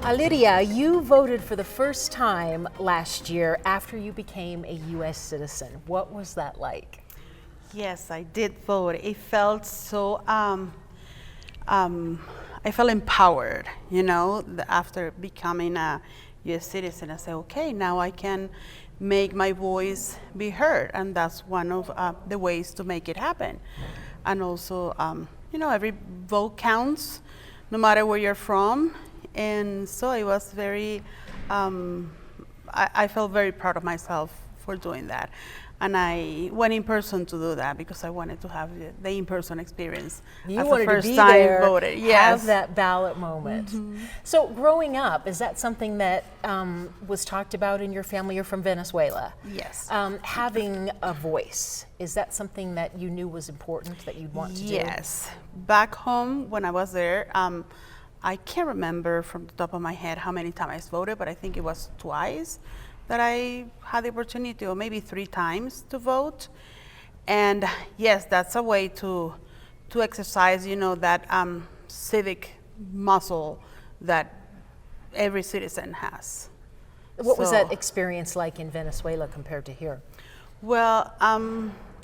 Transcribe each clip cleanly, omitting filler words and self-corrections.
Aliria, you voted for the first time last year after you became a U.S. citizen. What was that like? Yes, I did vote. It felt so, I felt empowered, after becoming a U.S. citizen. I said, okay, now I can make my voice be heard, and that's one of the ways to make it happen. And also, every vote counts, no matter where you're from. And so it was very, I felt very proud of myself for doing that. And I went in person to do that because I wanted to have the in-person experience. You as wanted the first to be time there, voted. have that ballot moment. So growing up, is that something that was talked about in your family? You're from Venezuela. Yes. Having a voice, is that something that you knew was important, that you'd want to do? Yes. Back home, when I was there, I can't remember from the top of my head how many times I voted, but I think it was twice that I had the opportunity, or maybe 3 times to vote. And yes, that's a way to exercise, that civic muscle that every citizen has. What was that experience like in Venezuela compared to here? Well,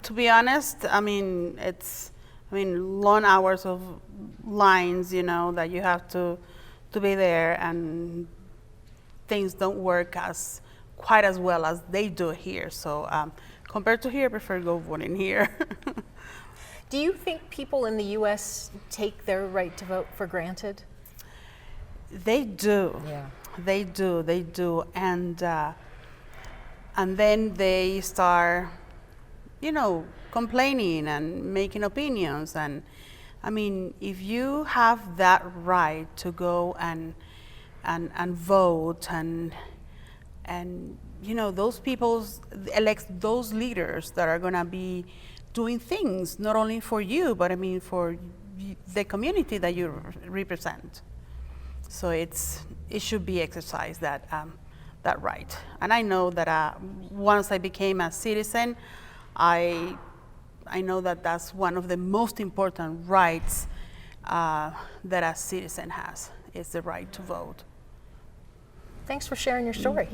to be honest, long hours of lines, that you have to be there, and things don't work quite as well as they do here. So compared to here, I prefer go voting here. Do you think people in the U.S. take their right to vote for granted? They do. Yeah. They do. And then they start, complaining and making opinions. And if you have that right to go and vote, and those people elect those leaders that are going to be doing things not only for you, but for the community that you represent. So it should be exercised, that right. And I know that once I became a citizen, I know that that's one of the most important rights that a citizen has, is the right to vote. Thanks for sharing your story.